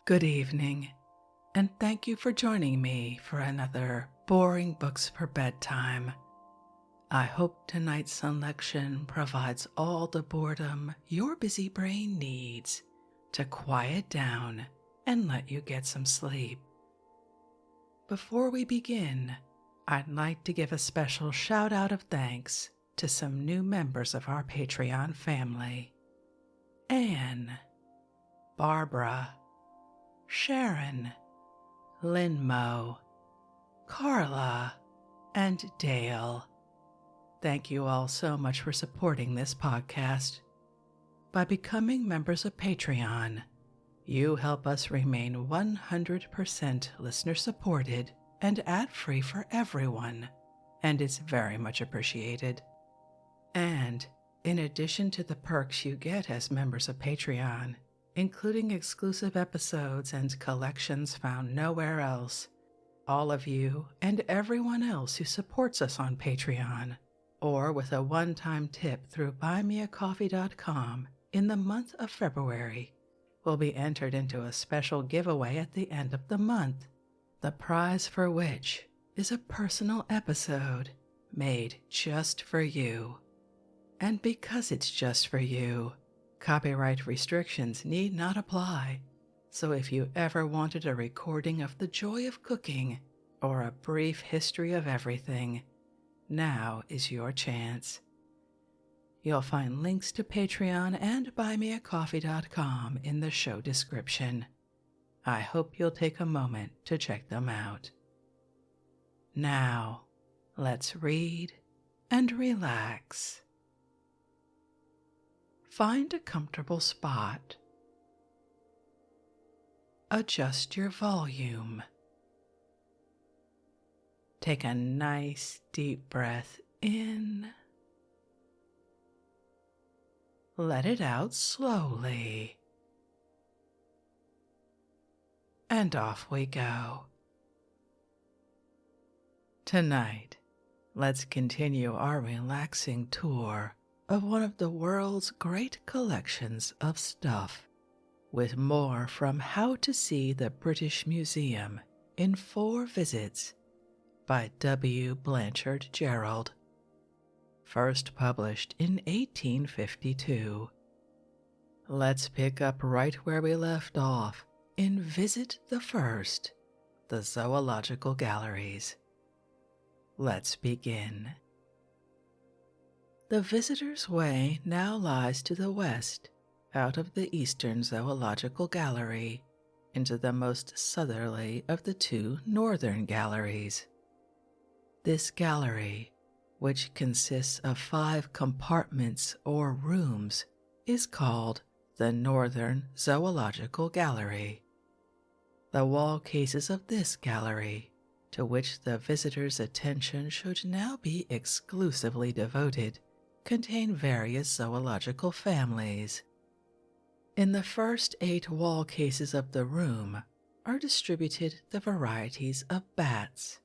Good evening, and thank you for joining me for another Boring Books for Bedtime. I hope tonight's selection provides all the boredom your busy brain needs to quiet down and let you get some sleep. Before we begin, I'd like to give a special shout out of thanks to some new members of our Patreon family: Anne, Barbara, Sharon, Linmo, Carla, and Dale. Thank you all so much for supporting this podcast. By becoming members of Patreon, you help us remain 100% listener supported and ad-free for everyone, and it's very much appreciated. And in addition to the perks you get as members of Patreon, including exclusive episodes and collections found nowhere else, all of you and everyone else who supports us on Patreon or with a one-time tip through buymeacoffee.com in the month of February will be entered into a special giveaway at the end of the month, the prize for which is a personal episode made just for you. And because it's just for you, copyright restrictions need not apply, so if you ever wanted a recording of the joy of cooking or a brief history of everything, now is your chance. You'll find links to Patreon and buymeacoffee.com in the show description. I hope you'll take a moment to check them out. Now, let's read and relax. Find a comfortable spot. Adjust your volume. Take a nice deep breath in. Let it out slowly. And off we go. Tonight, let's continue our relaxing tour of one of the world's great collections of stuff, with more from How to See the British Museum in 4 Visits by W. Blanchard Gerald, first published in 1852. Let's pick up right where we left off in Visit the First, the Zoological Galleries. Let's begin. The visitor's way now lies to the west, out of the Eastern Zoological Gallery, into the most southerly of the 2 northern galleries. This gallery, which consists of 5 compartments or rooms, is called the Northern Zoological Gallery. The wall cases of this gallery, to which the visitor's attention should now be exclusively devoted, contain various zoological families. In the first 8 wall cases of the room are distributed the varieties of bats.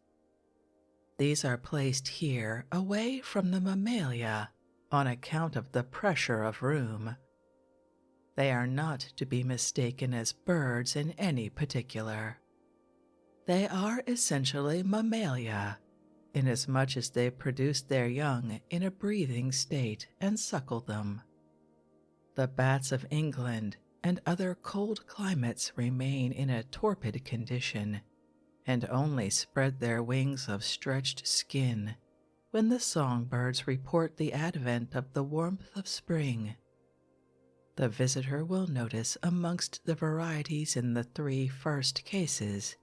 These are placed here away from the mammalia on account of the pressure of room. They are not to be mistaken as birds in any particular. They are essentially mammalia, inasmuch as they produce their young in a breathing state and suckle them. The bats of England and other cold climates remain in a torpid condition, and only spread their wings of stretched skin when the songbirds report the advent of the warmth of spring. The visitor will notice amongst the varieties in the 3 first cases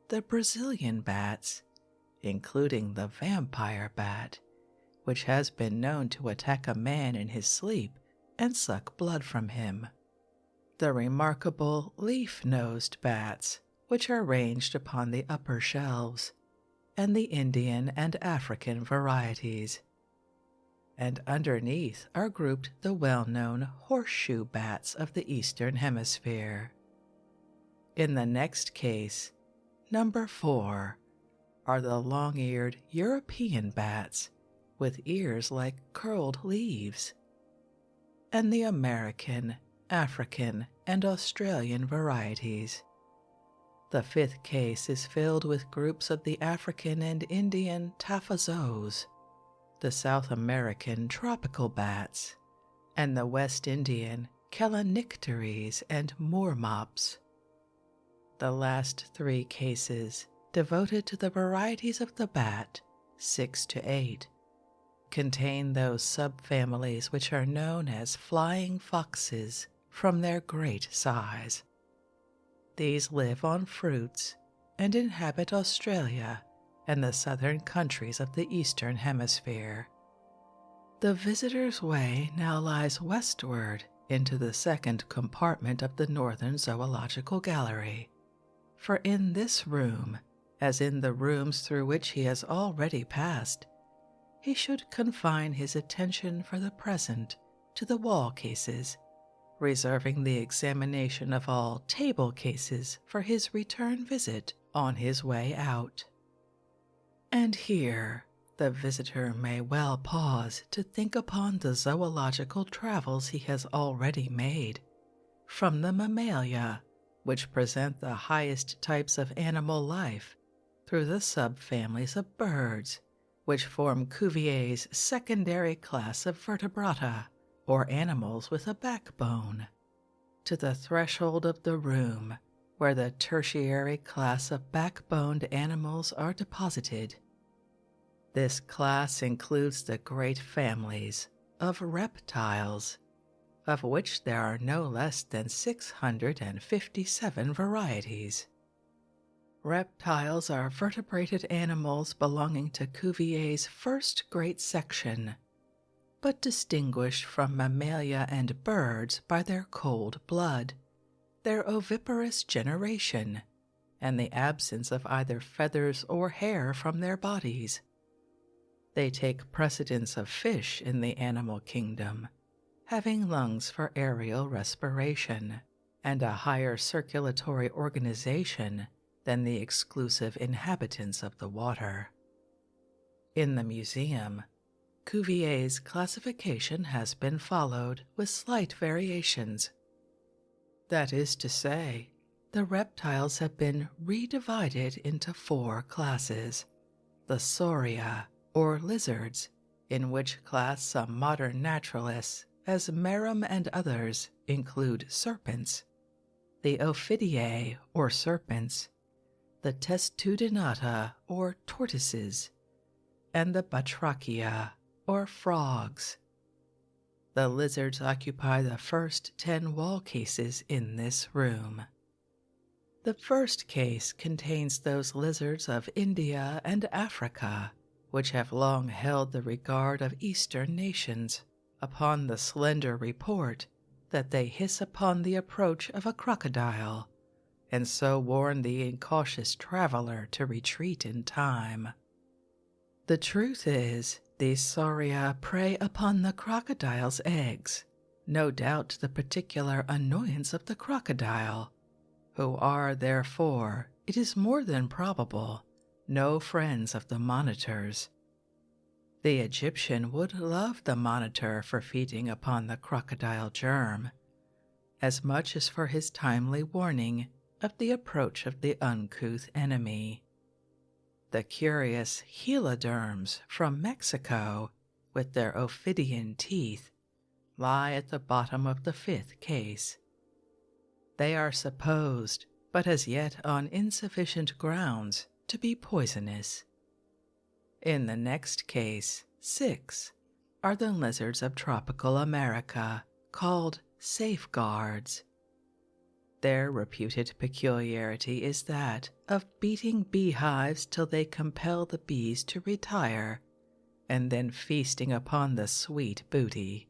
the Brazilian bats, including the vampire bat, which has been known to attack a man in his sleep and suck blood from him, the remarkable leaf-nosed bats, which are ranged upon the upper shelves, and the Indian and African varieties. And underneath are grouped the well-known horseshoe bats of the Eastern Hemisphere. In the next case, number 4, are the long-eared European bats with ears like curled leaves, and the American, African, and Australian varieties, The fifth case is filled with groups of the African and Indian taphazos, the South American tropical bats, and the West Indian chelonycteries and moor mops. The last three cases, devoted to the varieties of the bat, 6 to 8, contain those subfamilies which are known as flying foxes from their great size. These live on fruits and inhabit Australia and the southern countries of the Eastern Hemisphere. The visitor's way now lies westward into the second compartment of the Northern Zoological Gallery, for in this room, as in the rooms through which he has already passed, he should confine his attention for the present to the wall cases, reserving the examination of all table cases for his return visit on his way out. And here the visitor may well pause to think upon the zoological travels he has already made, from the mammalia, which present the highest types of animal life, through the subfamilies of birds, which form Cuvier's secondary class of vertebrata, or animals with a backbone, to the threshold of the room where the tertiary class of backboned animals are deposited. This class includes the great families of reptiles, of which there are no less than 657 varieties. Reptiles are vertebrated animals belonging to Cuvier's first great section, but distinguished from mammalia and birds by their cold blood, their oviparous generation, and the absence of either feathers or hair from their bodies. They take precedence of fish in the animal kingdom, having lungs for aerial respiration and a higher circulatory organization than the exclusive inhabitants of the water. In the museum, Cuvier's classification has been followed with slight variations. That is to say, the reptiles have been redivided into 4 classes: the sauria, or lizards, in which class some modern naturalists, as Merrim and others, include serpents; the Ophidiae, or serpents; the Testudinata, or tortoises; and the Batrachia, or frogs. The lizards occupy the first 10 wall cases in this room. The first case contains those lizards of India and Africa which have long held the regard of Eastern nations, upon the slender report that they hiss upon the approach of a crocodile, and so warn the incautious traveler to retreat in time. The truth is, these sauria prey upon the crocodile's eggs, no doubt to the particular annoyance of the crocodile, who are, therefore, it is more than probable, no friends of the monitors. The Egyptian would love the monitor for feeding upon the crocodile germ, as much as for his timely warning of the approach of the uncouth enemy. The curious heloderms from Mexico, with their ophidian teeth, lie at the bottom of the 5th case. They are supposed, but as yet on insufficient grounds, to be poisonous. In the next case, 6, are the lizards of tropical America, called safeguards. Their reputed peculiarity is that of beating beehives till they compel the bees to retire, and then feasting upon the sweet booty.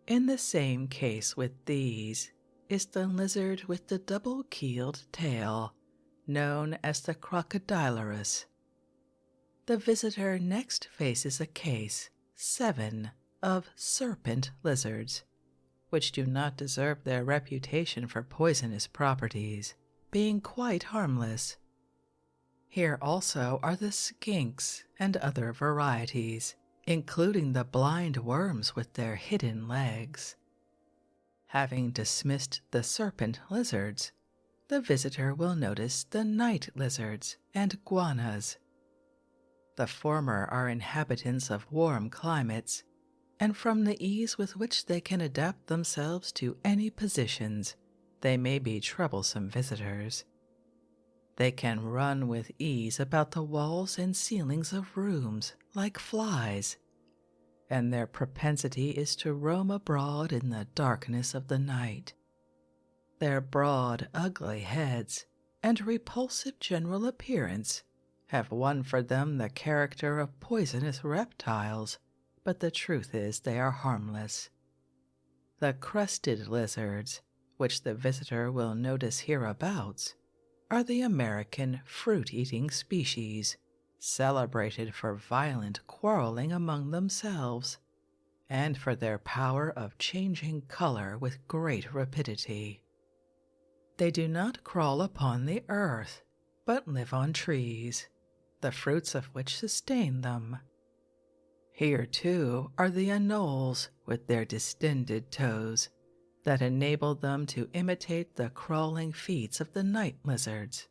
In the same case with these is the lizard with the double-keeled tail, known as the crocodilarus. The visitor next faces a case, 7, of serpent lizards, which do not deserve their reputation for poisonous properties, being quite harmless. Here also are the skinks and other varieties, including the blind worms with their hidden legs. Having dismissed the serpent lizards, the visitor will notice the night lizards and iguanas. The former are inhabitants of warm climates, and from the ease with which they can adapt themselves to any positions, they may be troublesome visitors. They can run with ease about the walls and ceilings of rooms like flies, and their propensity is to roam abroad in the darkness of the night. Their broad, ugly heads and repulsive general appearance have won for them the character of poisonous reptiles, but the truth is they are harmless. The crested lizards, which the visitor will notice hereabouts, are the American fruit-eating species, celebrated for violent quarreling among themselves, and for their power of changing color with great rapidity. They do not crawl upon the earth, but live on trees, the fruits of which sustain them. Here, too, are the anoles with their distended toes, that enable them to imitate the crawling feats of the night lizards.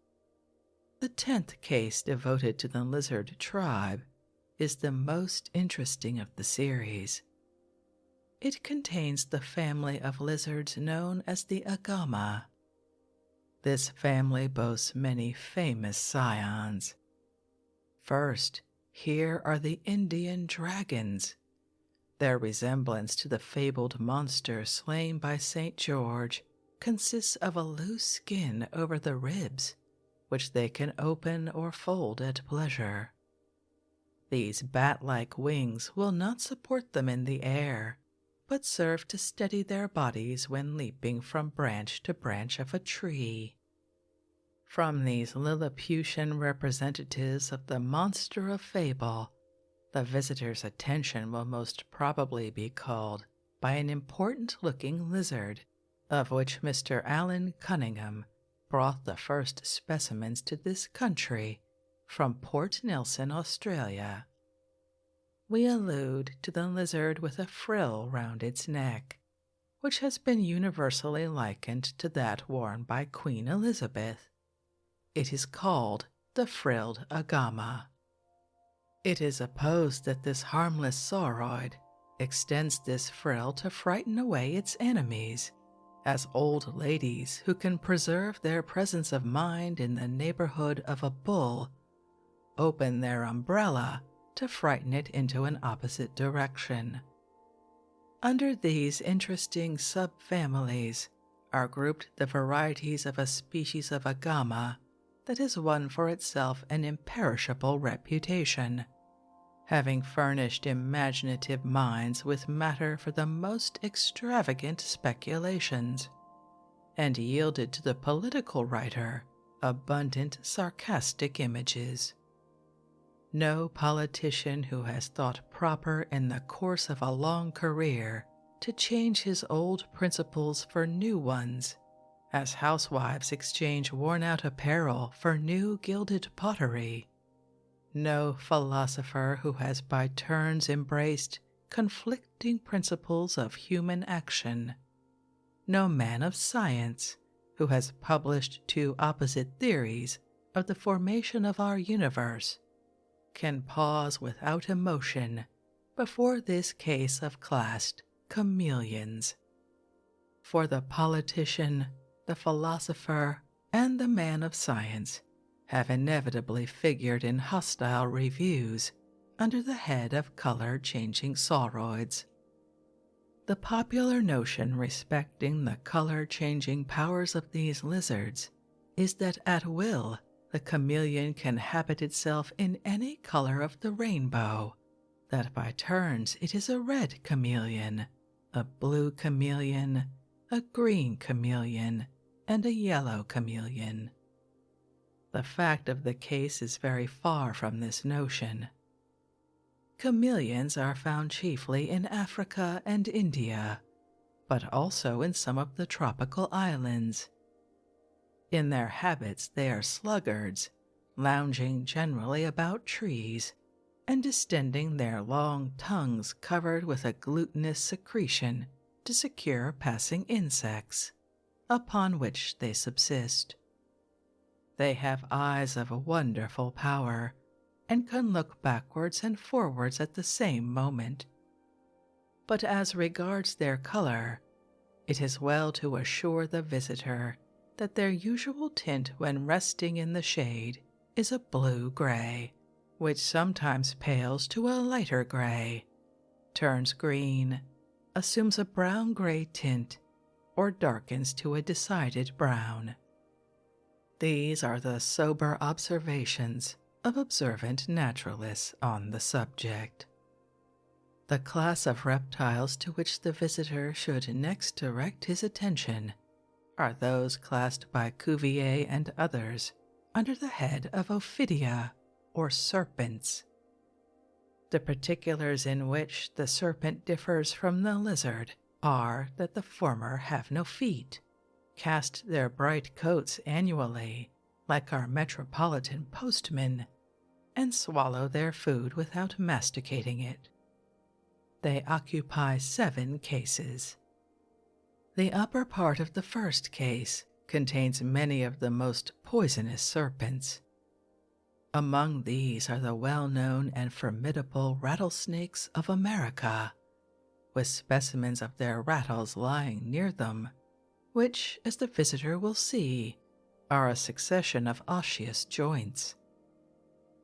The 10th case devoted to the lizard tribe is the most interesting of the series. It contains the family of lizards known as the agama. This family boasts many famous scions. First, here are the Indian dragons. Their resemblance to the fabled monster slain by St. George consists of a loose skin over the ribs, which they can open or fold at pleasure. These bat-like wings will not support them in the air, but serve to steady their bodies when leaping from branch to branch of a tree. From these Lilliputian representatives of the monster of fable, the visitor's attention will most probably be called by an important-looking lizard, of which Mr. Allan Cunningham brought the first specimens to this country from Port Nelson, Australia. We allude to the lizard with a frill round its neck, which has been universally likened to that worn by Queen Elizabeth. It is called the frilled agama. It is supposed that this harmless sauroid extends this frill to frighten away its enemies, as old ladies who can preserve their presence of mind in the neighborhood of a bull open their umbrella to frighten it into an opposite direction. Under these interesting subfamilies are grouped the varieties of a species of agama that has won for itself an imperishable reputation, having furnished imaginative minds with matter for the most extravagant speculations, and yielded to the political writer abundant sarcastic images. No politician who has thought proper in the course of a long career to change his old principles for new ones, as housewives exchange worn-out apparel for new gilded pottery. No philosopher who has by turns embraced conflicting principles of human action. No man of science who has published two opposite theories of the formation of our universe can pause without emotion before this case of classed chameleons. For the politician, the philosopher, and the man of science have inevitably figured in hostile reviews under the head of color-changing sauroids. The popular notion respecting the color-changing powers of these lizards is that at will the chameleon can habit itself in any color of the rainbow, that by turns it is a red chameleon, a blue chameleon, a green chameleon, and a yellow chameleon. The fact of the case is very far from this notion. Chameleons are found chiefly in Africa and India, but also in some of the tropical islands. In their habits they are sluggards, lounging generally about trees, and distending their long tongues covered with a glutinous secretion to secure passing insects, upon which they subsist. They have eyes of wonderful power and can look backwards and forwards at the same moment. But as regards their color, it is well to assure the visitor that their usual tint when resting in the shade is a blue-gray, which sometimes pales to a lighter gray, turns green, assumes a brown-gray tint, or darkens to a decided brown. These are the sober observations of observant naturalists on the subject. The class of reptiles to which the visitor should next direct his attention are those classed by Cuvier and others under the head of Ophidia, or serpents. The particulars in which the serpent differs from the lizard are that the former have no feet, cast their bright coats annually, like our metropolitan postmen, and swallow their food without masticating it. They occupy 7 cases. The upper part of the first case contains many of the most poisonous serpents. Among these are the well-known and formidable rattlesnakes of America, with specimens of their rattles lying near them, which, as the visitor will see, are a succession of osseous joints.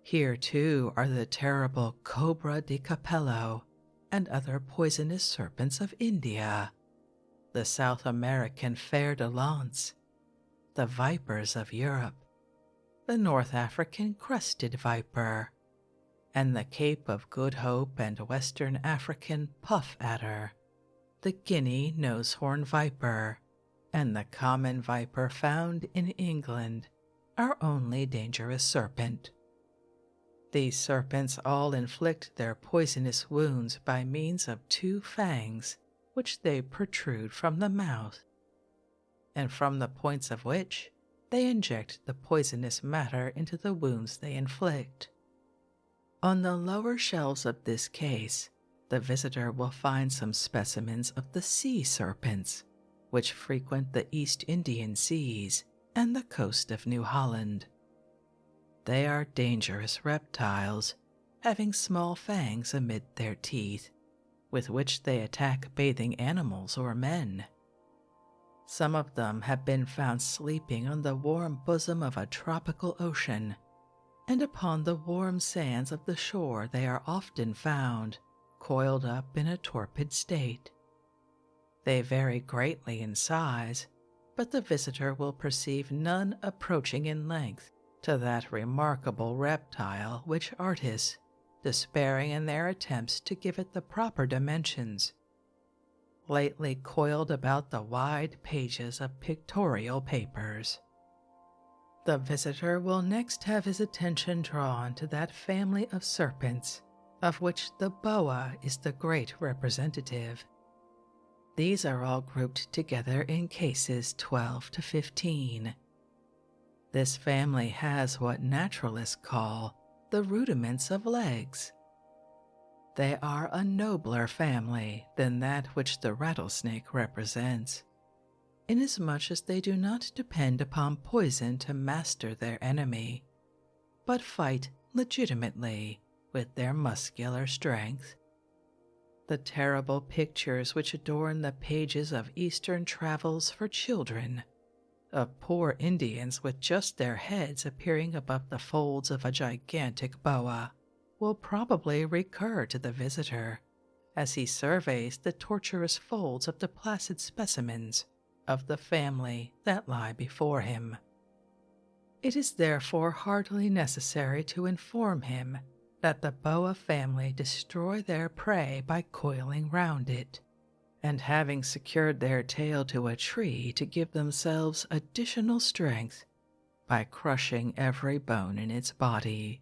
Here, too, are the terrible cobra di capello and other poisonous serpents of India, the South American fer de lance, the vipers of Europe, the North African crested viper, and the Cape of Good Hope and Western African puff adder, the Guinea nosehorn viper, and the common viper found in England, our only dangerous serpent. These serpents all inflict their poisonous wounds by means of 2 fangs which they protrude from the mouth, and from the points of which they inject the poisonous matter into the wounds they inflict. On the lower shelves of this case, the visitor will find some specimens of the sea serpents, which frequent the East Indian seas and the coast of New Holland. They are dangerous reptiles, having small fangs amid their teeth, with which they attack bathing animals or men. Some of them have been found sleeping on the warm bosom of a tropical ocean, and upon the warm sands of the shore they are often found, coiled up in a torpid state. They vary greatly in size, but the visitor will perceive none approaching in length to that remarkable reptile which artists, despairing in their attempts to give it the proper dimensions, lately coiled about the wide pages of pictorial papers. The visitor will next have his attention drawn to that family of serpents of which the boa is the great representative. These are all grouped together in cases 12 to 15. This family has what naturalists call the rudiments of legs. They are a nobler family than that which the rattlesnake represents, inasmuch as they do not depend upon poison to master their enemy, but fight legitimately with their muscular strength. The terrible pictures which adorn the pages of Eastern travels for children, of poor Indians with just their heads appearing above the folds of a gigantic boa, will probably recur to the visitor as he surveys the tortuous folds of the placid specimens of the family that lie before him. It is therefore hardly necessary to inform him that the boa family destroy their prey by coiling round it, and having secured their tail to a tree to give themselves additional strength by crushing every bone in its body.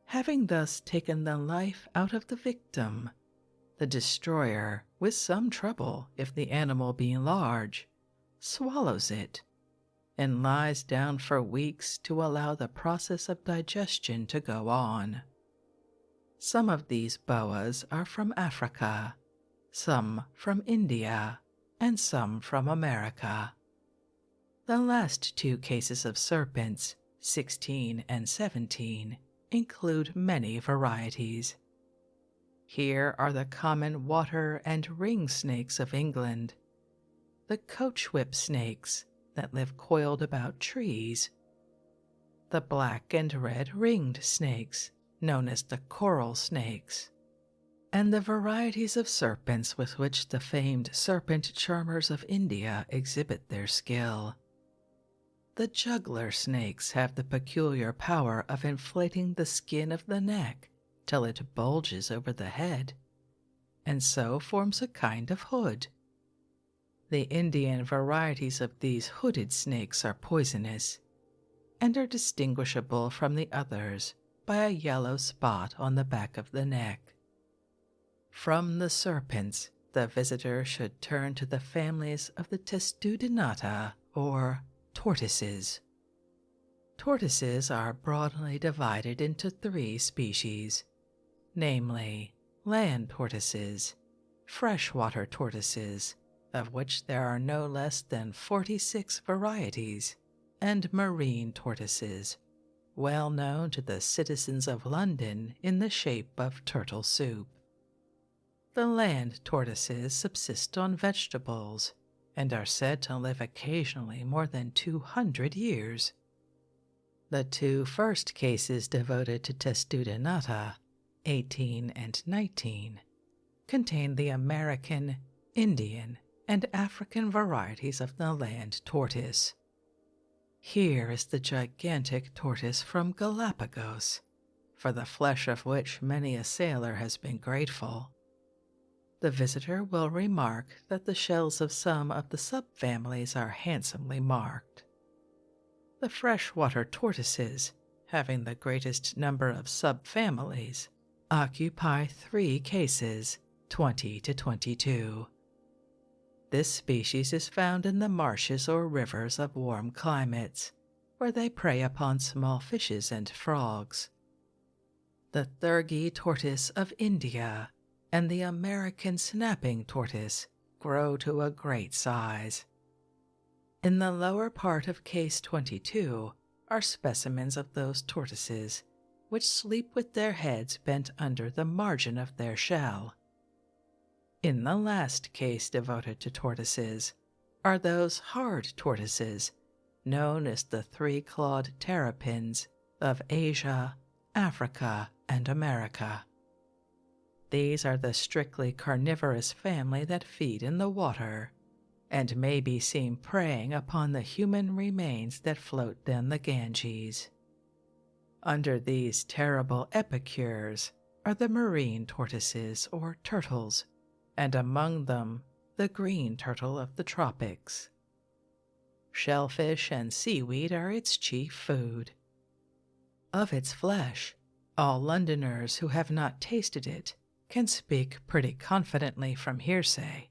Having thus taken the life out of the victim, the destroyer, with some trouble if the animal be large, swallows it, and lies down for weeks to allow the process of digestion to go on. Some of these boas are from Africa, some from India, and some from America. The last two cases of serpents, 16 and 17, include many varieties. Here are the common water and ring snakes of England, the coach-whip snakes that live coiled about trees, the black and red ringed snakes known as the coral snakes, and the varieties of serpents with which the famed serpent charmers of India exhibit their skill. The juggler snakes have the peculiar power of inflating the skin of the neck till it bulges over the head, and so forms a kind of hood. The Indian varieties of these hooded snakes are poisonous, and are distinguishable from the others by a yellow spot on the back of the neck. From the serpents, the visitor should turn to the families of the testudinata, or tortoises. Tortoises are broadly divided into three species, namely land tortoises, freshwater tortoises, of which there are no less than 46 varieties, and marine tortoises, well known to the citizens of London in the shape of turtle soup. The land tortoises subsist on vegetables, and are said to live occasionally more than 200 years. The two first cases devoted to testudinata, 18 and 19, contain the American, Indian, and African varieties of the land tortoise. Here is the gigantic tortoise from Galapagos, for the flesh of which many a sailor has been grateful. The visitor will remark that the shells of some of the subfamilies are handsomely marked. The freshwater tortoises, having the greatest number of subfamilies, occupy 3 cases, 20 to 22. This species is found in the marshes or rivers of warm climates, where they prey upon small fishes and frogs. The Thurgi tortoise of India and the American snapping tortoise grow to a great size. In the lower part of case 22 are specimens of those tortoises which sleep with their heads bent under the margin of their shell. In the last case devoted to tortoises are those hard tortoises known as the 3-clawed terrapins of Asia, Africa, and America. These are the strictly carnivorous family that feed in the water, and may be seen preying upon the human remains that float down the Ganges. Under these terrible epicures are the marine tortoises or turtles, and among them the green turtle of the tropics. Shellfish and seaweed are its chief food. Of its flesh, all Londoners who have not tasted it can speak pretty confidently from hearsay.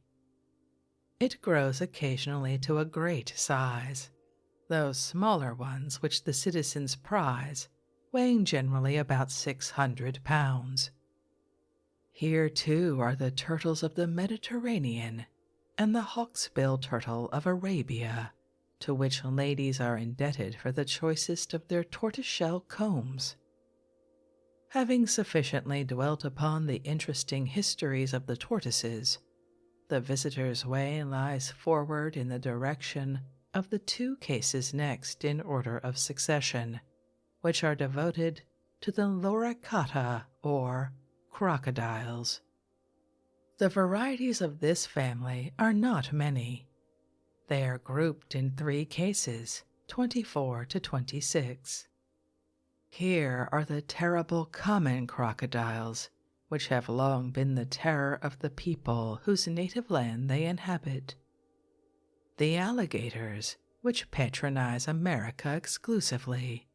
It grows occasionally to a great size, those smaller ones which the citizens prize weighing generally about 600 pounds. Here, too, are the turtles of the Mediterranean and the hawksbill turtle of Arabia, to which ladies are indebted for the choicest of their tortoiseshell combs. Having sufficiently dwelt upon the interesting histories of the tortoises, the visitor's way lies forward in the direction of the 2 cases next in order of succession, which are devoted to the loricata or crocodiles. The varieties of this family are not many. They are grouped in 3 cases, 24 to 26. Here are the terrible common crocodiles, which have long been the terror of the people whose native land they inhabit. The alligators, which patronize America exclusively,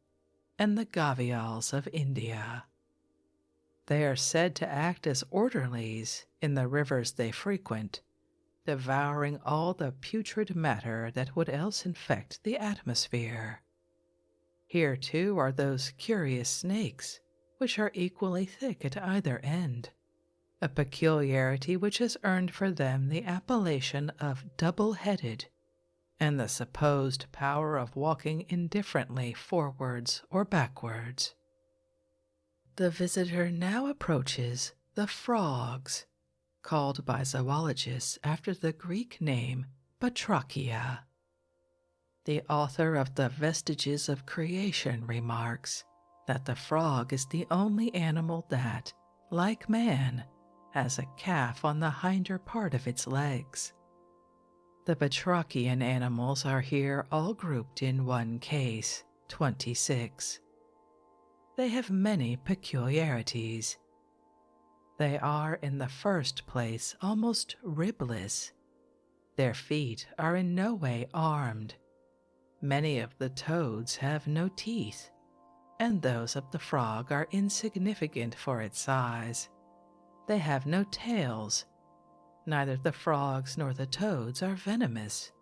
and the gavials of India. They are said to act as orderlies in the rivers they frequent, devouring all the putrid matter that would else infect the atmosphere. Here, too, are those curious snakes, which are equally thick at either end, a peculiarity which has earned for them the appellation of double-headed, and the supposed power of walking indifferently forwards or backwards. The visitor now approaches the frogs, called by zoologists after the Greek name Batrachia. The author of the Vestiges of Creation remarks that the frog is the only animal that, like man, has a calf on the hinder part of its legs. The batrachian animals are here all grouped in one case, 26. They have many peculiarities. They are in the first place almost ribless. Their feet are in no way armed. Many of the toads have no teeth, and those of the frog are insignificant for its size. They have no tails. Neither the frogs nor the toads are venomous.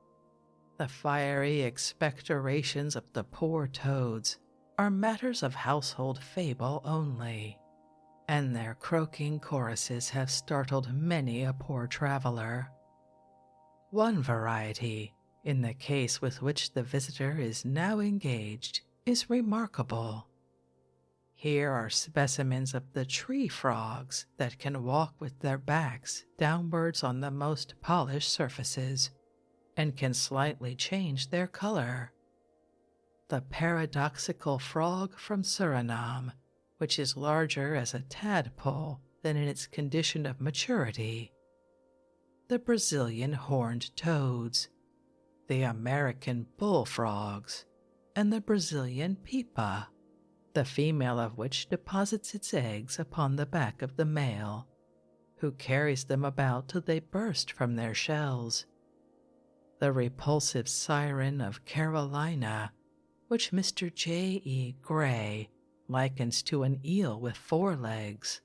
The fiery expectorations of the poor toads are matters of household fable only, and their croaking choruses have startled many a poor traveler. One variety, in the case with which the visitor is now engaged, is remarkable. Here are specimens of the tree frogs that can walk with their backs downwards on the most polished surfaces, and can slightly change their color. The paradoxical frog from Suriname, which is larger as a tadpole than in its condition of maturity. The Brazilian horned toads, the American bullfrogs, and the Brazilian pipa, the female of which deposits its eggs upon the back of the male, who carries them about till they burst from their shells. The repulsive siren of Carolina, which Mr. J. E. Gray likens to an eel with 4 legs.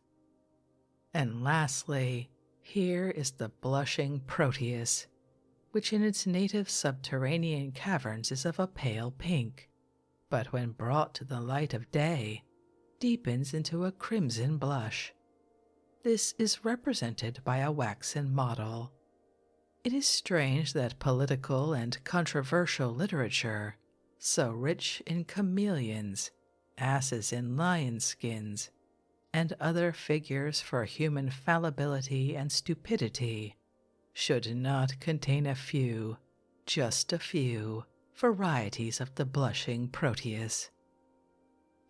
And lastly, here is the blushing Proteus, which in its native subterranean caverns is of a pale pink, but when brought to the light of day, deepens into a crimson blush. This is represented by a waxen model. It is strange that political and controversial literature, so rich in chameleons, asses in lion skins, and other figures for human fallibility and stupidity, should not contain a few, just a few, varieties of the blushing Proteus.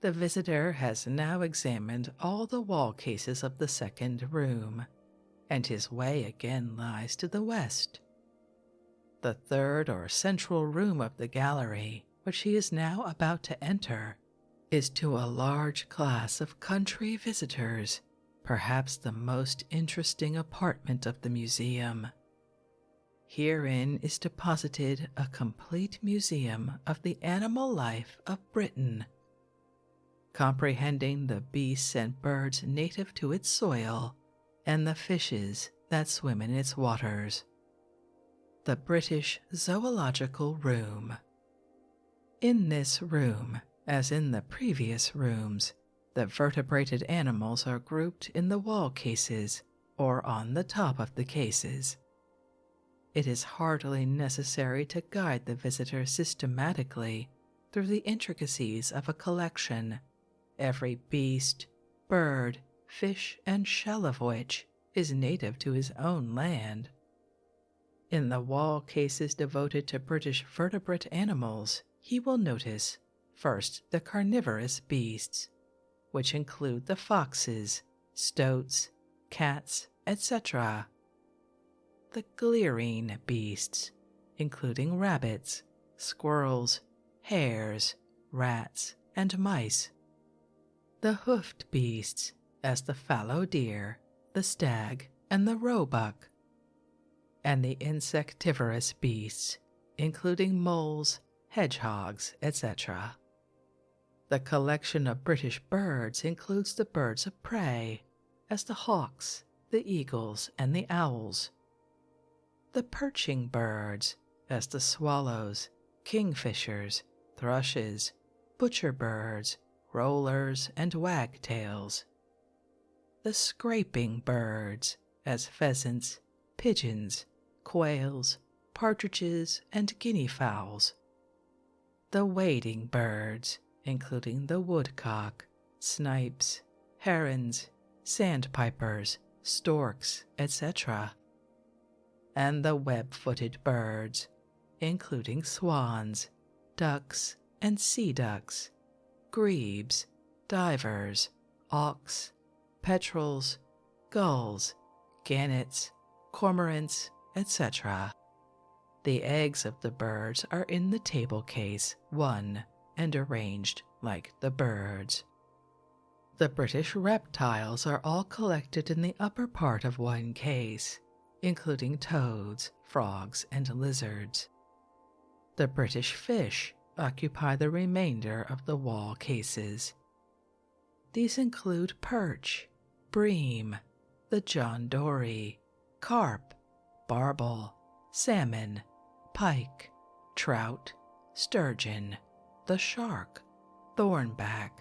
The visitor has now examined all the wall cases of the second room, and his way again lies to the west. The third or central room of the gallery, which he is now about to enter, is to a large class of country visitors, perhaps the most interesting apartment of the museum. Herein is deposited a complete museum of the animal life of Britain, comprehending the beasts and birds native to its soil and the fishes that swim in its waters. The British Zoological Room. In this room, as in the previous rooms, the vertebrated animals are grouped in the wall cases or on the top of the cases. It is hardly necessary to guide the visitor systematically through the intricacies of a collection, every beast, bird, fish, and shell of which is native to his own land. In the wall cases devoted to British vertebrate animals, he will notice, first, the carnivorous beasts, which include the foxes, stoats, cats, etc., the gleerine beasts, including rabbits, squirrels, hares, rats, and mice, the hoofed beasts, as the fallow deer, the stag, and the roebuck, and the insectivorous beasts, including moles, hedgehogs, etc. The collection of British birds includes the birds of prey, as the hawks, the eagles, and the owls, the perching birds, as the swallows, kingfishers, thrushes, butcher birds, rollers, and wagtails, the scraping birds, as pheasants, pigeons, quails, partridges, and guinea fowls. The wading birds, including the woodcock, snipes, herons, sandpipers, storks, etc., and the web-footed birds, including swans, ducks, and sea ducks, grebes, divers, auks, petrels, gulls, gannets, cormorants, etc. The eggs of the birds are in the table case 1 and arranged like the birds. The British reptiles are all collected in the upper part of one case, including toads, frogs, and lizards. The British fish occupy the remainder of the wall cases. These include perch, bream, the John Dory, carp, barbel, salmon, pike, trout, sturgeon, the shark, thornback,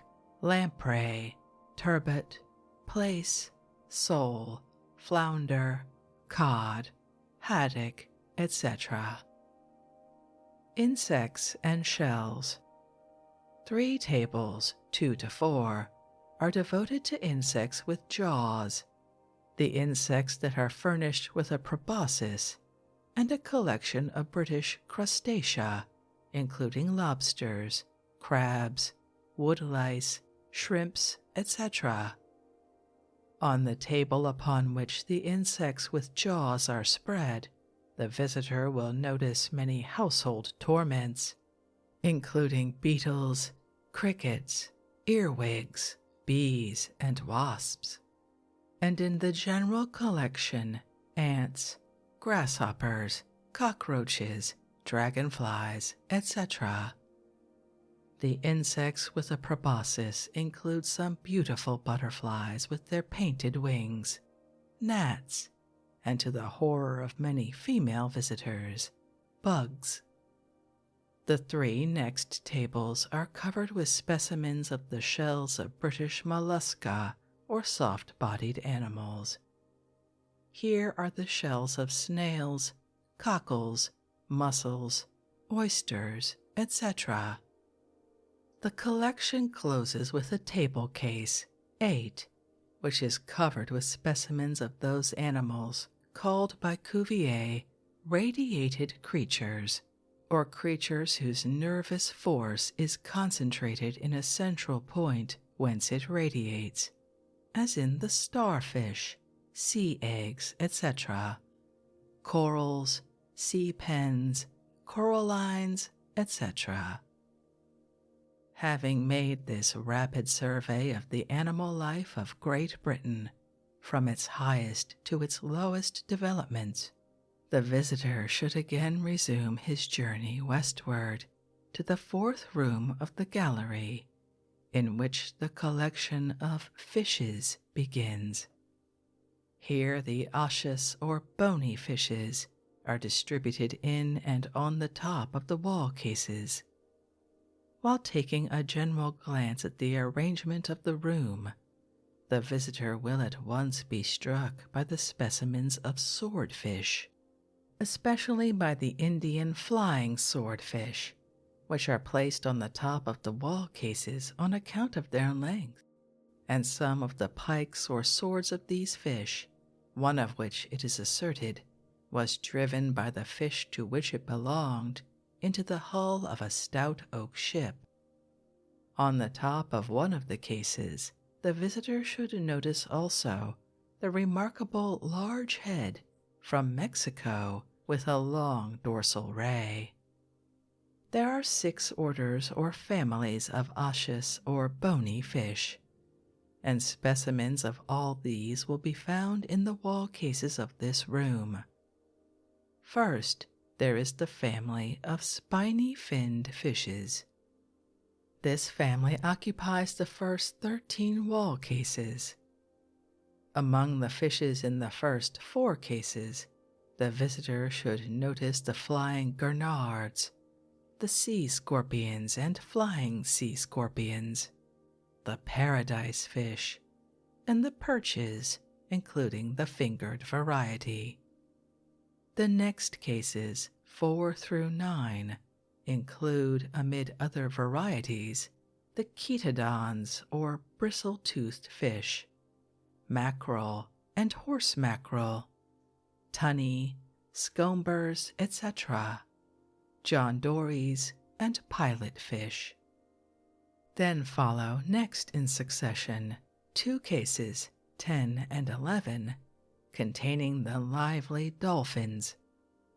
lamprey, turbot, plaice, sole, flounder, cod, haddock, etc. Insects and shells. 3 tables, 2 to 4, are devoted to insects with jaws, the insects that are furnished with a proboscis, and a collection of British crustacea, including lobsters, crabs, woodlice, shrimps, etc. On the table upon which the insects with jaws are spread, the visitor will notice many household torments, including beetles, crickets, earwigs, bees, and wasps. And in the general collection, ants, grasshoppers, cockroaches, dragonflies, etc. The insects with a proboscis include some beautiful butterflies with their painted wings, gnats, and to the horror of many female visitors, bugs. The 3 next tables are covered with specimens of the shells of British mollusca or soft-bodied animals. Here are the shells of snails, cockles, mussels, oysters, etc. The collection closes with a table case, 8, which is covered with specimens of those animals called by Cuvier radiated creatures, or creatures whose nervous force is concentrated in a central point whence it radiates, as in the starfish, sea eggs, etc., corals, sea pens, corallines, etc. Having made this rapid survey of the animal life of Great Britain, from its highest to its lowest development, the visitor should again resume his journey westward to the 4th room of the gallery, in which the collection of fishes begins. Here the osseous or bony fishes are distributed in and on the top of the wall cases. While taking a general glance at the arrangement of the room, the visitor will at once be struck by the specimens of swordfish, especially by the Indian flying swordfish, which are placed on the top of the wall cases on account of their length, and some of the pikes or swords of these fish, one of which, it is asserted, was driven by the fish to which it belonged into the hull of a stout oak ship. On the top of one of the cases, the visitor should notice also the remarkable large head from Mexico with a long dorsal ray. There are 6 orders or families of osseous or bony fish, and specimens of all these will be found in the wall cases of this room. First, there is the family of spiny-finned fishes. This family occupies the first 13 wall cases. Among the fishes in the first 4 cases, the visitor should notice the flying gurnards, the sea scorpions and flying sea scorpions, the paradise fish, and the perches, including the fingered variety. The next cases, 4 through 9 include, amid other varieties, the chaetodons or bristle-toothed fish, mackerel and horse mackerel, tunny, scombers, etc., John Dory's, and pilot fish. Then follow next in succession 2 cases, 10 and 11, containing the lively dolphins,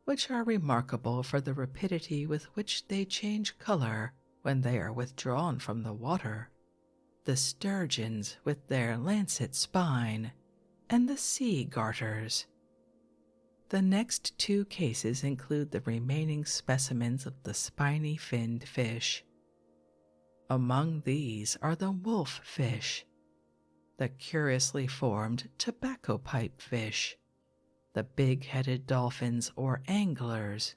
which are remarkable for the rapidity with which they change color when they are withdrawn from the water, the sturgeons with their lancet spine, and the sea garters. The next 2 cases include the remaining specimens of the spiny-finned fish. Among these are the wolf fish, the curiously formed tobacco pipe fish, the big-headed dolphins or anglers,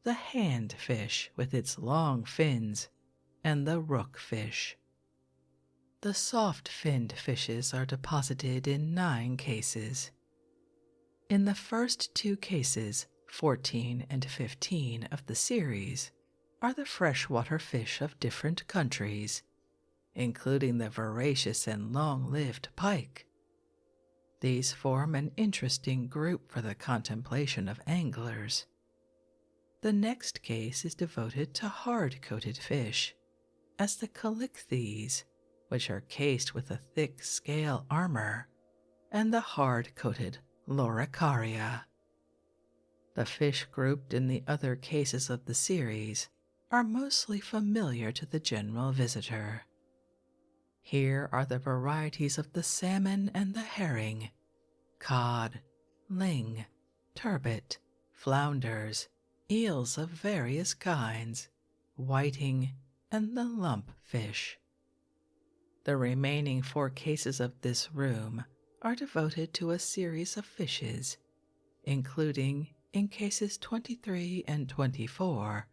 the hand fish with its long fins, and the rook fish. The soft-finned fishes are deposited in 9 cases. In the first 2 cases, 14 and 15 of the series, are the freshwater fish of different countries, including the voracious and long-lived pike. These form an interesting group for the contemplation of anglers. The next case is devoted to hard-coated fish, as the calichthes, which are cased with a thick scale armor, and the hard-coated loricaria. The fish grouped in the other cases of the series are mostly familiar to the general visitor. Here are the varieties of the salmon and the herring, cod, ling, turbot, flounders, eels of various kinds, whiting, and the lump fish. The remaining 4 cases of this room are devoted to a series of fishes, including, in cases 23 and 24,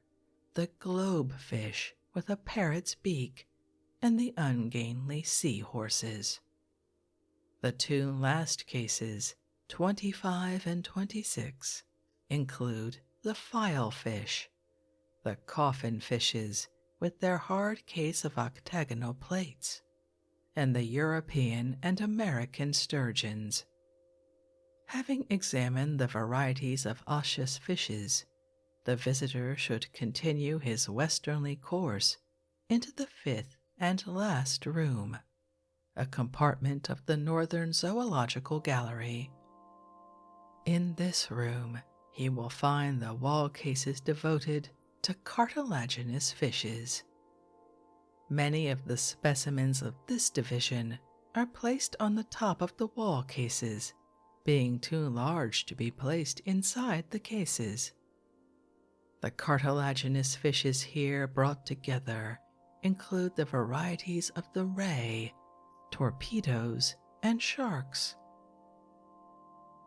the globe fish with a parrot's beak and the ungainly seahorses. The 2 last cases, 25 and 26, include the file fish, the coffin fishes with their hard case of octagonal plates, and the European and American sturgeons. Having examined the varieties of osseous fishes, the visitor should continue his westerly course into the 5th and last room, a compartment of the Northern Zoological Gallery. In this room, he will find the wall cases devoted to cartilaginous fishes. Many of the specimens of this division are placed on the top of the wall cases, being too large to be placed inside the cases. The cartilaginous fishes here brought together include the varieties of the ray, torpedoes, and sharks.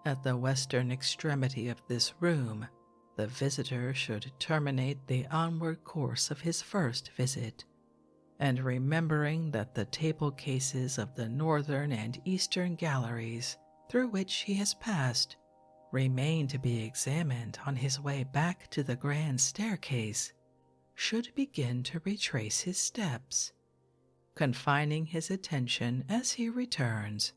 At the western extremity of this room, the visitor should terminate the onward course of his first visit, and remembering that the table cases of the northern and eastern galleries through which he has passed remain to be examined on his way back to the grand staircase, should begin to retrace his steps, confining his attention as he returns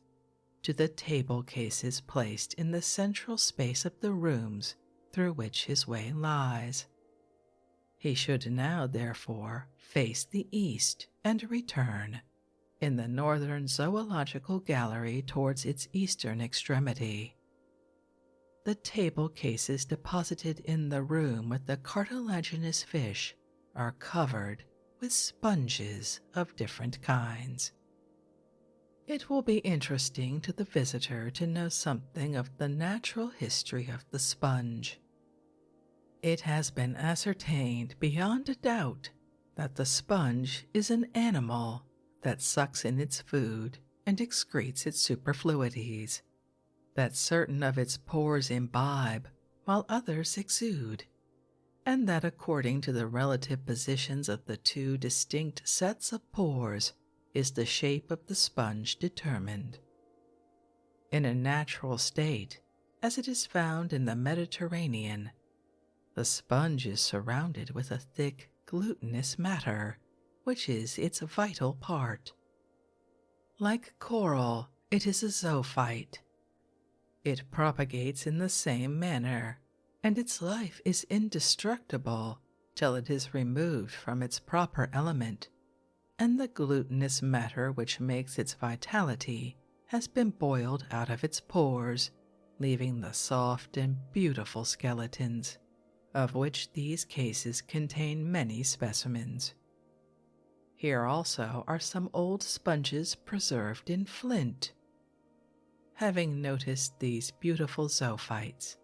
to the table cases placed in the central space of the rooms through which his way lies. He should now, therefore, face the east and return, in the Northern Zoological Gallery towards its eastern extremity. The table cases deposited in the room with the cartilaginous fish are covered with sponges of different kinds. It will be interesting to the visitor to know something of the natural history of the sponge. It has been ascertained beyond a doubt that the sponge is an animal that sucks in its food and excretes its superfluities, that certain of its pores imbibe while others exude, and that according to the relative positions of the 2 distinct sets of pores is the shape of the sponge determined. In a natural state, as it is found in the Mediterranean, The sponge is surrounded with a thick, glutinous matter, which is its vital part. Like coral, it is a zoophyte. It propagates in the same manner, and its life is indestructible till it is removed from its proper element, and the glutinous matter which makes its vitality has been boiled out of its pores, leaving the soft and beautiful skeletons, of which these cases contain many specimens. Here also are some old sponges preserved in flint. Having noticed these beautiful zoophytes,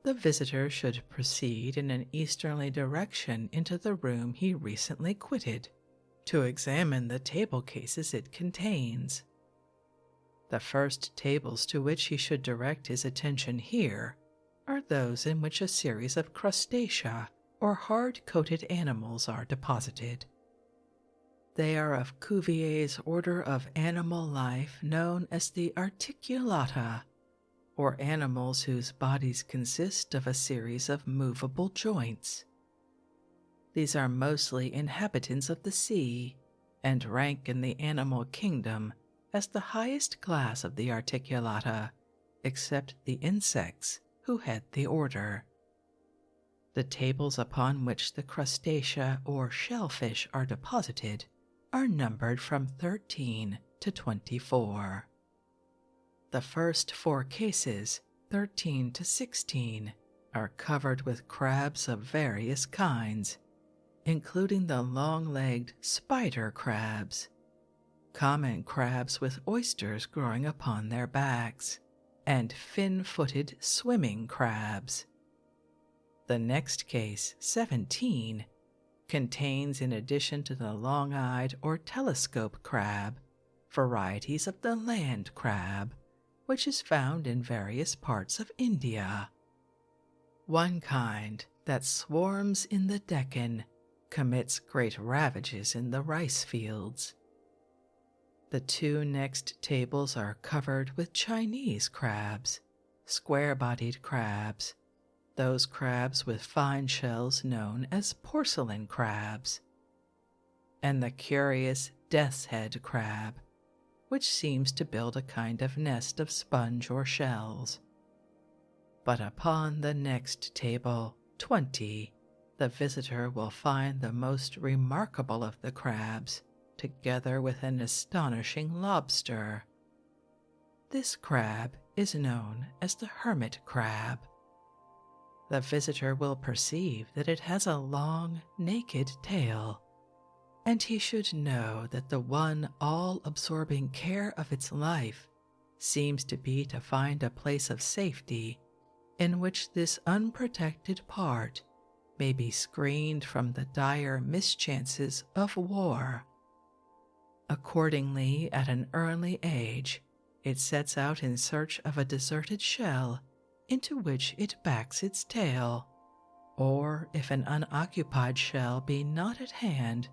the visitor should proceed in an easterly direction into the room he recently quitted, to examine the table cases it contains. The first tables to which he should direct his attention here are those in which a series of crustacea or hard-coated animals are deposited. They are of Cuvier's order of animal life known as the Articulata, or animals whose bodies consist of a series of movable joints. These are mostly inhabitants of the sea, and rank in the animal kingdom as the highest class of the Articulata, except the insects, who head the order. The tables upon which the crustacea or shellfish are deposited are numbered from 13 to 24. The first 4 cases, 13 to 16, are covered with crabs of various kinds, including the long-legged spider crabs, common crabs with oysters growing upon their backs, and fin-footed swimming crabs. The next case, 17, contains, in addition to the long-eyed or telescope crab, varieties of the land crab, which is found in various parts of India. One kind that swarms in the Deccan commits great ravages in the rice fields. The 2 next tables are covered with Chinese crabs, square-bodied crabs, those crabs with fine shells known as porcelain crabs, and the curious death's head crab, which seems to build a kind of nest of sponge or shells. But upon the next table, 20, the visitor will find the most remarkable of the crabs, together with an astonishing lobster. This crab is known as the hermit crab. The visitor will perceive that it has a long, naked tail, and he should know that the one all-absorbing care of its life seems to be to find a place of safety in which this unprotected part may be screened from the dire mischances of war. Accordingly, at an early age, it sets out in search of a deserted shell into which it backs its tail, or if an unoccupied shell be not at hand,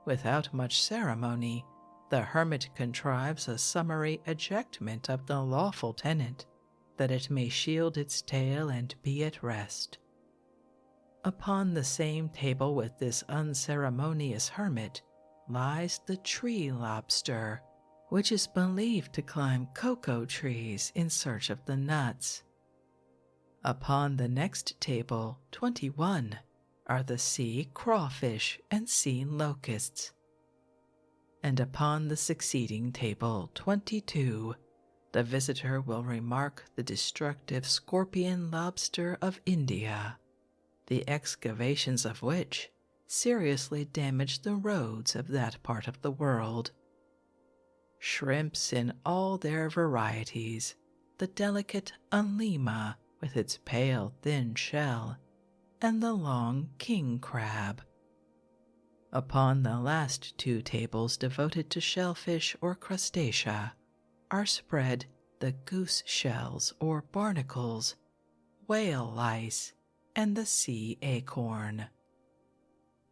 without much ceremony, the hermit contrives a summary ejectment of the lawful tenant, that it may shield its tail and be at rest. Upon the same table with this unceremonious hermit lies the tree lobster, which is believed to climb cocoa trees in search of the nuts. Upon the next table, 21, are the sea crawfish and sea locusts. And upon the succeeding table, 22, the visitor will remark the destructive scorpion lobster of India, the excavations of which seriously damage the roads of that part of the world. Shrimps in all their varieties, the delicate unlima with its pale thin shell, and the long king crab. Upon the last 2 tables devoted to shellfish or crustacea are spread the goose shells or barnacles, whale lice, and the sea acorn.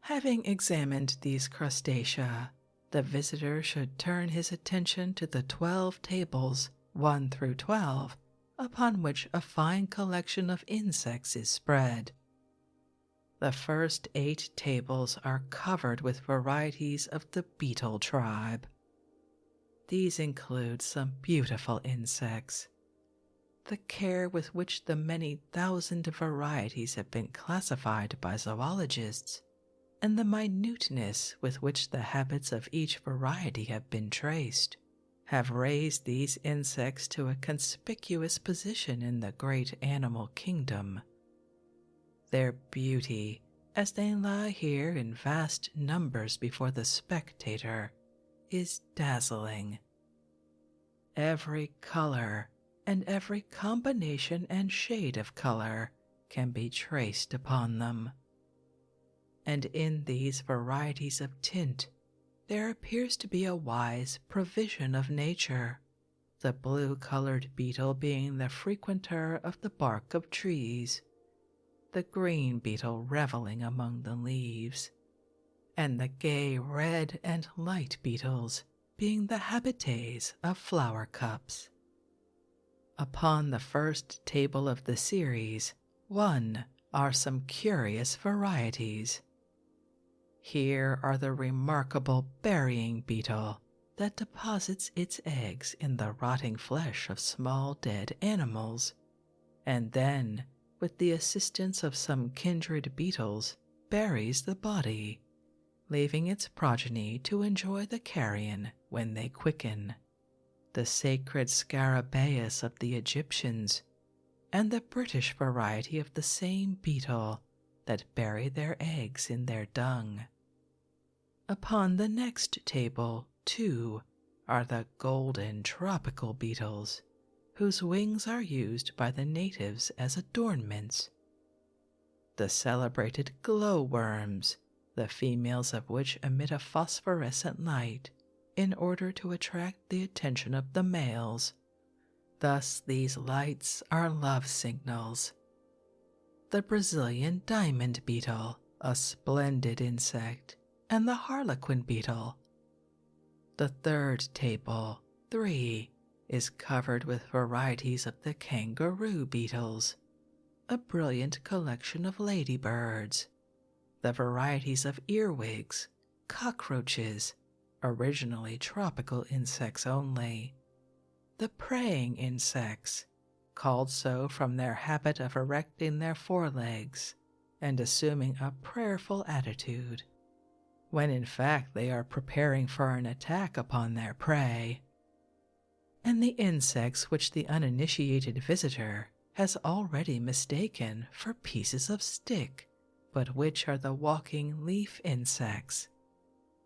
Having examined these crustacea, the visitor should turn his attention to the 12 tables, 1 through 12, upon which a fine collection of insects is spread. The first 8 tables are covered with varieties of the beetle tribe. These include some beautiful insects. The care with which the many thousand varieties have been classified by zoologists, and the minuteness with which the habits of each variety have been traced, have raised these insects to a conspicuous position in the great animal kingdom. Their beauty, as they lie here in vast numbers before the spectator, is dazzling. Every color and every combination and shade of color can be traced upon them. And in these varieties of tint, there appears to be a wise provision of nature, the blue-colored beetle being the frequenter of the bark of trees, the green beetle reveling among the leaves, and the gay red and light beetles being the habitants of flower cups. Upon the first table of the series, 1, are some curious varieties. Here are the remarkable burying beetle that deposits its eggs in the rotting flesh of small dead animals, and then, with the assistance of some kindred beetles, buries the body, leaving its progeny to enjoy the carrion when they quicken. The sacred scarabaeus of the Egyptians, and the British variety of the same beetle that bury their eggs in their dung. Upon the next table, 2, are the golden tropical beetles, whose wings are used by the natives as adornments. The celebrated glowworms, the females of which emit a phosphorescent light in order to attract the attention of the males. Thus these lights are love signals. The Brazilian diamond beetle, a splendid insect, and the harlequin beetle. The third table, 3, is covered with varieties of the kangaroo beetles, a brilliant collection of ladybirds, the varieties of earwigs, cockroaches, originally tropical insects only, the praying insects, called so from their habit of erecting their forelegs and assuming a prayerful attitude, when in fact they are preparing for an attack upon their prey, and the insects which the uninitiated visitor has already mistaken for pieces of stick, but which are the walking leaf insects,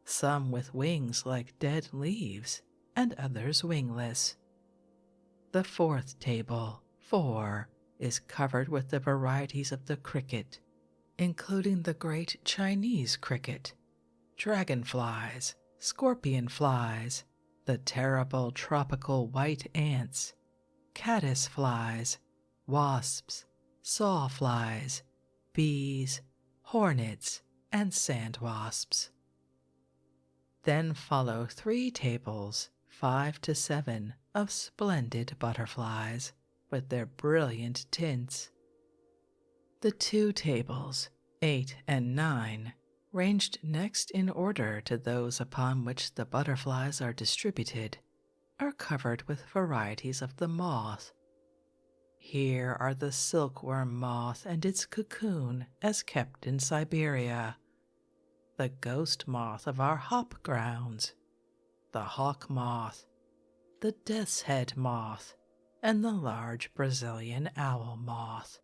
some with wings like dead leaves and others wingless. The fourth table, 4, is covered with the varieties of the cricket, including the great Chinese cricket, dragonflies, scorpion flies, the terrible tropical white ants, caddis flies, wasps, sawflies, bees, hornets, and sand wasps. Then follow 3 tables, 5 to 7, of splendid butterflies, with their brilliant tints. The 2 tables, 8 and 9, ranged next in order to those upon which the butterflies are distributed, are covered with varieties of the moth. Here are the silkworm moth and its cocoon as kept in Siberia, the ghost moth of our hop grounds, the hawk moth, the death's head moth, and the large Brazilian owl moth.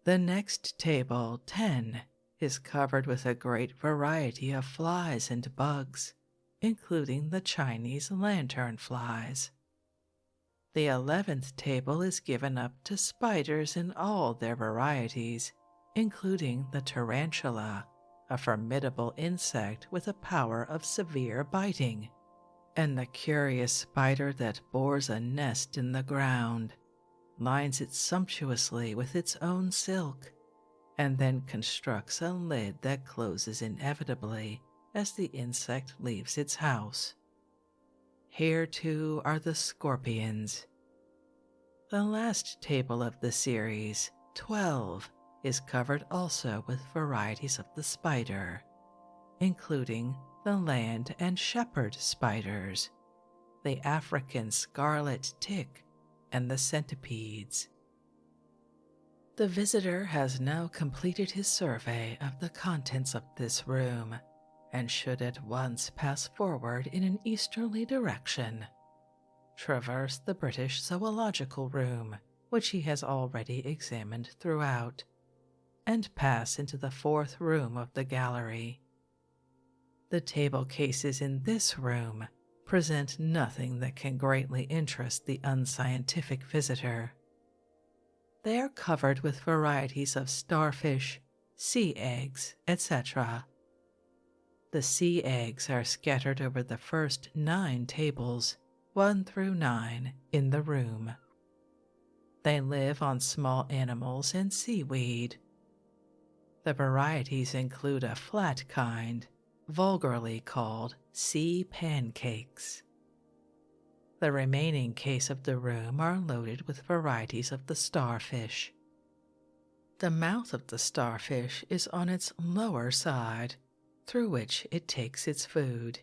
The next table, 10, is covered with a great variety of flies and bugs, including the Chinese lantern flies. The 11th table is given up to spiders in all their varieties, including the tarantula, a formidable insect with a power of severe biting, and the curious spider that bores a nest in the ground, lines it sumptuously with its own silk, and then constructs a lid that closes inevitably as the insect leaves its house. Here too are the scorpions. The last table of the series, 12, is covered also with varieties of the spider, including the land and shepherd spiders, the African scarlet tick, and the centipedes. The visitor has now completed his survey of the contents of this room and should at once pass forward in an easterly direction, traverse the British Zoological Room, which he has already examined throughout, and pass into the fourth room of the gallery. The table cases in this room present nothing that can greatly interest the unscientific visitor. They are covered with varieties of starfish, sea eggs, etc. The sea eggs are scattered over the first 9 tables, 1 through 9, in the room. They live on small animals and seaweed. The varieties include a flat kind, vulgarly called sea pancakes. The remaining case of the room are loaded with varieties of the starfish. The mouth of the starfish is on its lower side, through which it takes its food.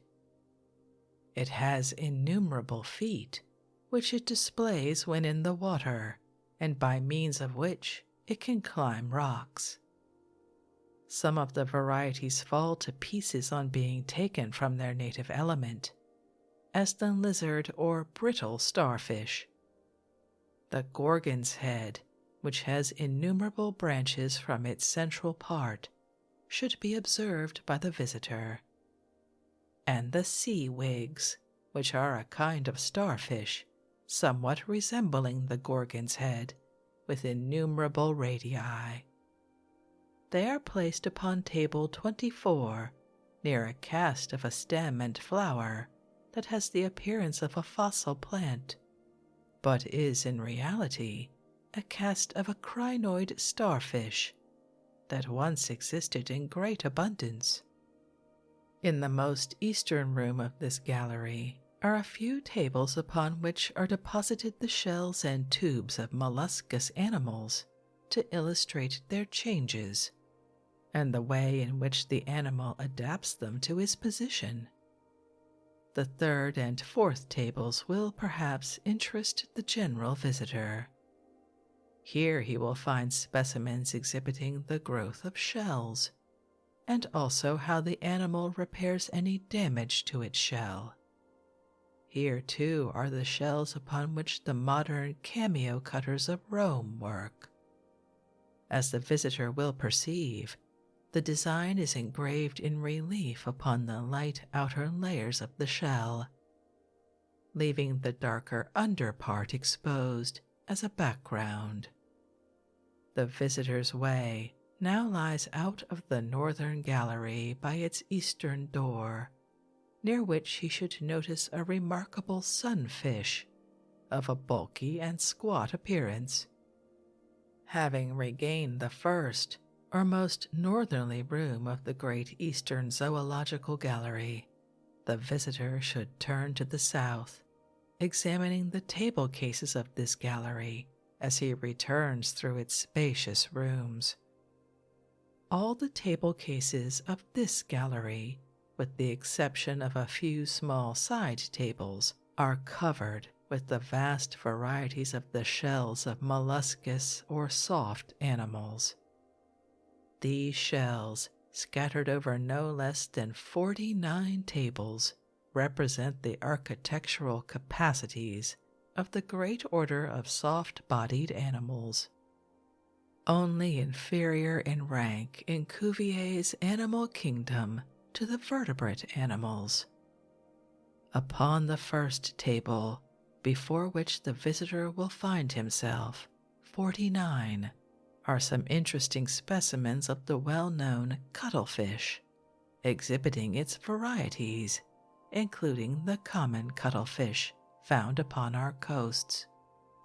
It has innumerable feet, which it displays when in the water, and by means of which it can climb rocks. Some of the varieties fall to pieces on being taken from their native element, as the lizard or brittle starfish. The gorgon's head, which has innumerable branches from its central part, should be observed by the visitor. And the sea wigs, which are a kind of starfish, somewhat resembling the gorgon's head, with innumerable radii. They are placed upon table 24, near a cast of a stem and flower that has the appearance of a fossil plant, but is in reality a cast of a crinoid starfish that once existed in great abundance. In the most eastern room of this gallery are a few tables upon which are deposited the shells and tubes of molluscous animals to illustrate their changes and the way in which the animal adapts them to his position. The third and fourth tables will perhaps interest the general visitor. Here he will find specimens exhibiting the growth of shells, and also how the animal repairs any damage to its shell. Here, too, are the shells upon which the modern cameo cutters of Rome work. As the visitor will perceive, the design is engraved in relief upon the light outer layers of the shell, leaving the darker under part exposed as a background. The visitor's way now lies out of the northern gallery by its eastern door, near which he should notice a remarkable sunfish of a bulky and squat appearance. Having regained the first or most northerly room of the great eastern zoological gallery, the visitor should turn to the south, examining the table cases of this gallery as he returns through its spacious rooms. All the table cases of this gallery, with the exception of a few small side tables, are covered with the vast varieties of the shells of molluscous or soft animals. These shells, scattered over no less than 49 tables, represent the architectural capacities of the great order of soft-bodied animals, only inferior in rank in Cuvier's animal kingdom to the vertebrate animals. Upon the first table, before which the visitor will find himself, 49, are some interesting specimens of the well-known cuttlefish, exhibiting its varieties, including the common cuttlefish found upon our coasts,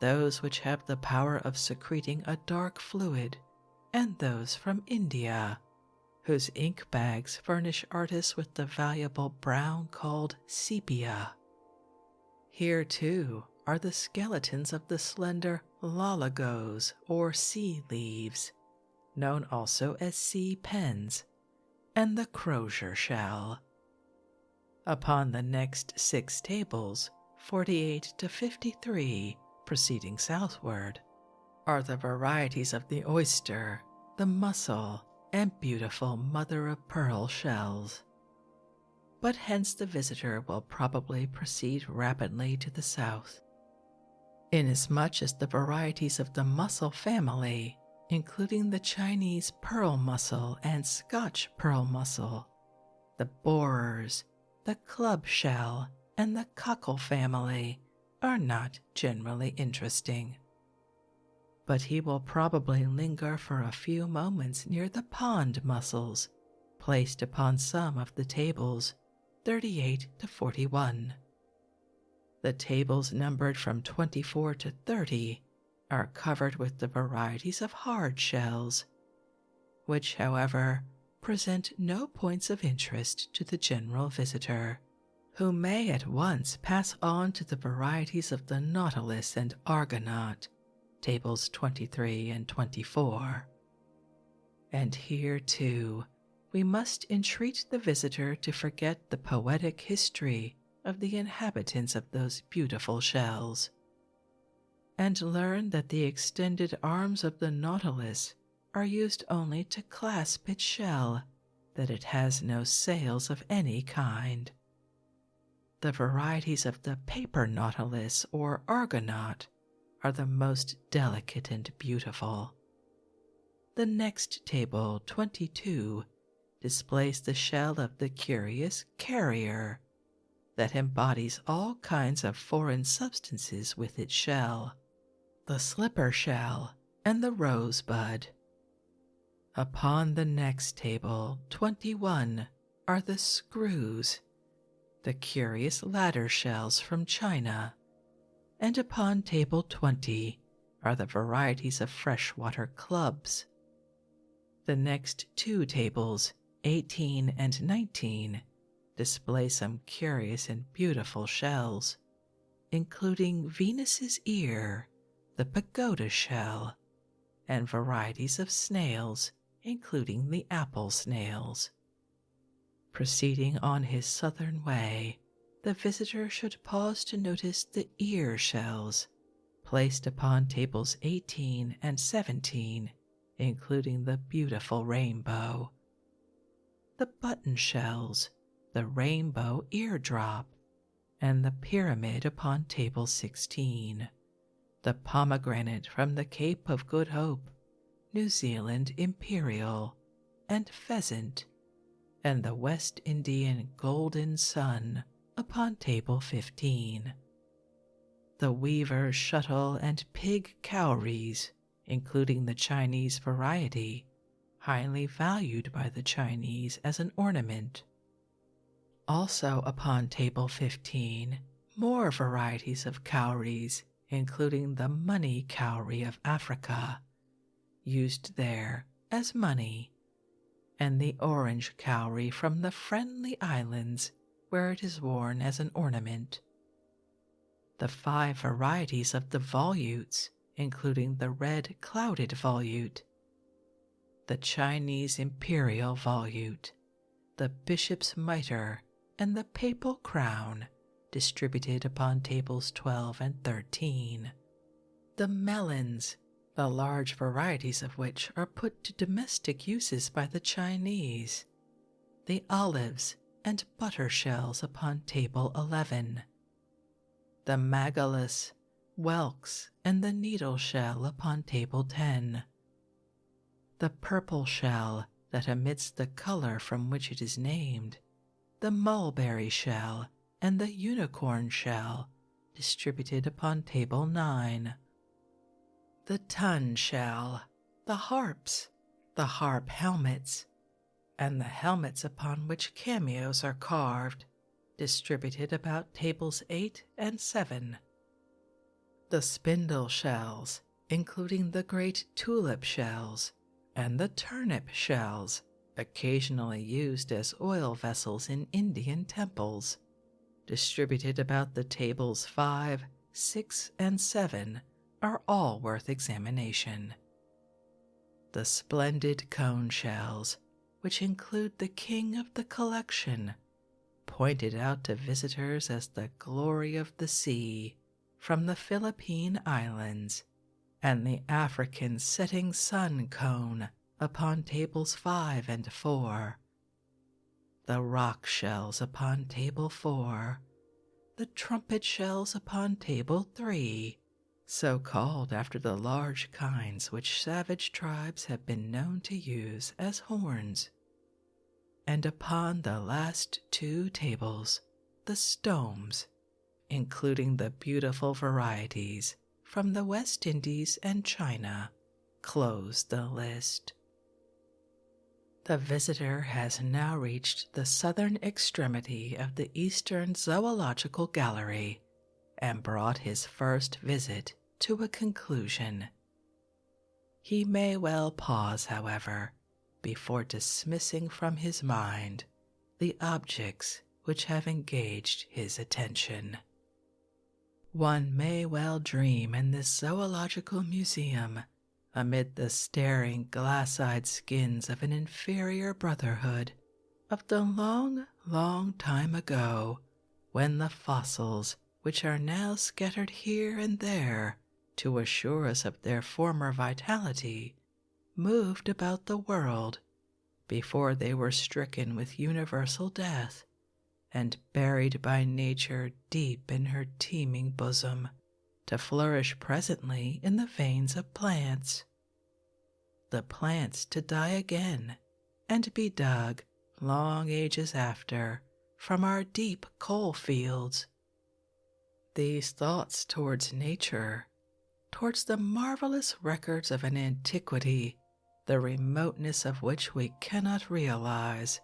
those which have the power of secreting a dark fluid, and those from India, whose ink bags furnish artists with the valuable brown called sepia. Here, too, are the skeletons of the slender lolagos or sea leaves, known also as sea pens, and the crozier shell. Upon the next 6 tables, 48 to 53, proceeding southward, are the varieties of the oyster, the mussel, and beautiful mother-of-pearl shells. But hence the visitor will probably proceed rapidly to the south, inasmuch as the varieties of the mussel family, including the Chinese pearl mussel and Scotch pearl mussel, the borers, the club shell, and the cockle family, are not generally interesting. But he will probably linger for a few moments near the pond mussels, placed upon some of the tables 38 to 41. The tables numbered from 24 to 30 are covered with the varieties of hard shells, which, however, present no points of interest to the general visitor, who may at once pass on to the varieties of the nautilus and argonaut, tables 23 and 24. And here, too, we must entreat the visitor to forget the poetic history of the inhabitants of those beautiful shells, and learn that the extended arms of the nautilus are used only to clasp its shell, that it has no sails of any kind. The varieties of the paper nautilus or argonaut are the most delicate and beautiful. The next table, 22, displays the shell of the curious carrier, that embodies all kinds of foreign substances with its shell, the slipper shell, and the rosebud. Upon the next table, 21, are the screws, the curious ladder shells from China, and upon table 20 are the varieties of freshwater clubs. The next 2 tables, 18 and 19, display some curious and beautiful shells, including Venus's ear, the pagoda shell, and varieties of snails, including the apple snails. Proceeding on his southern way, the visitor should pause to notice the ear shells, placed upon tables 18 and 17, including the beautiful rainbow, the button shells, the rainbow eardrop, and the pyramid upon table 16, the pomegranate from the Cape of Good Hope, New Zealand imperial, and pheasant, and the West Indian golden sun upon table 15. The weaver's shuttle and pig cowries, including the Chinese variety, highly valued by the Chinese as an ornament. Also upon table 15, more varieties of cowries, including the money cowrie of Africa, used there as money, and the orange cowrie from the Friendly Islands, where it is worn as an ornament. The 5 varieties of the volutes, including the red clouded volute, the Chinese imperial volute, the bishop's mitre, and the papal crown, distributed upon tables 12 and 13. The melons, the large varieties of which are put to domestic uses by the Chinese, the olives and butter shells upon table 11, the magalus, whelks, and the needle shell upon table 10, the purple shell that emits the color from which it is named, the mulberry shell, and the unicorn shell, distributed upon table 9. The tun shell, the harps, the harp helmets, and the helmets upon which cameos are carved, distributed about tables 8 and 7. The spindle shells, including the great tulip shells, and the turnip shells, occasionally used as oil vessels in Indian temples, distributed about the tables 5, 6, and 7, are all worth examination. The splendid cone shells, which include the king of the collection, pointed out to visitors as the glory of the sea from the Philippine Islands, and the African setting sun cone upon tables 5 and 4, the rock shells upon table 4, the trumpet shells upon table 3, so called after the large kinds which savage tribes have been known to use as horns, and upon the last 2 tables, the stones, including the beautiful varieties from the West Indies and China, close the list. The visitor has now reached the southern extremity of the Eastern Zoological Gallery and brought his first visit to a conclusion. He may well pause, however, before dismissing from his mind the objects which have engaged his attention. One may well dream in this zoological museum, amid the staring glass-eyed skins of an inferior brotherhood, of the long, long time ago, when the fossils, which are now scattered here and there to assure us of their former vitality, moved about the world before they were stricken with universal death and buried by nature deep in her teeming bosom, to flourish presently in the veins of plants, the plants to die again and be dug long ages after from our deep coal fields. These thoughts towards nature, towards the marvelous records of an antiquity, the remoteness of which we cannot realize,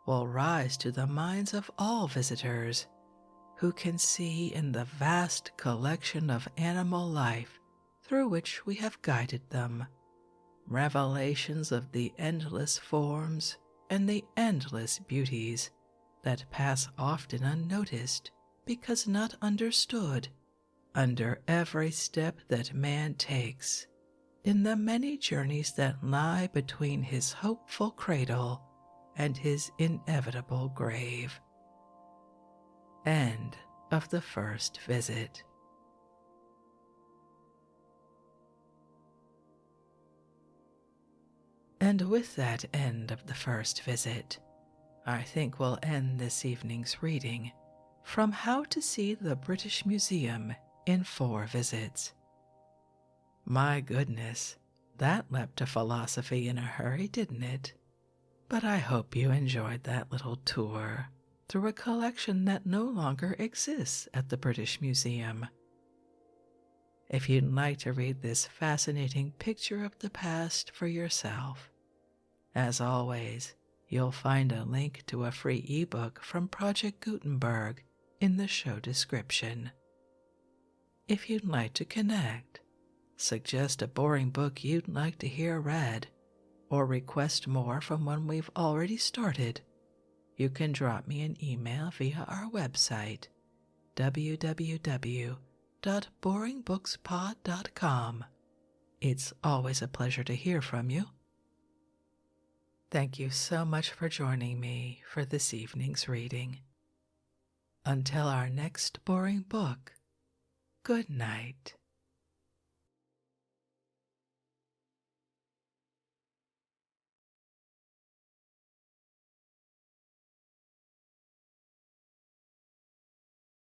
will rise to the minds of all visitors who can see in the vast collection of animal life through which we have guided them revelations of the endless forms and the endless beauties that pass often unnoticed because not understood under every step that man takes in the many journeys that lie between his hopeful cradle and his inevitable grave. End of the first visit. And with that end of the first visit, I think we'll end this evening's reading from How to See the British Museum in 4 Visits. My goodness, that leapt to philosophy in a hurry, didn't it? But I hope you enjoyed that little tour through a collection that no longer exists at the British Museum. If you'd like to read this fascinating picture of the past for yourself, as always, you'll find a link to a free ebook from Project Gutenberg in the show description. If you'd like to connect, suggest a boring book you'd like to hear read, or request more from one we've already started, you can drop me an email via our website, www.boringbookspod.com. It's always a pleasure to hear from you. Thank you so much for joining me for this evening's reading. Until our next boring book, good night.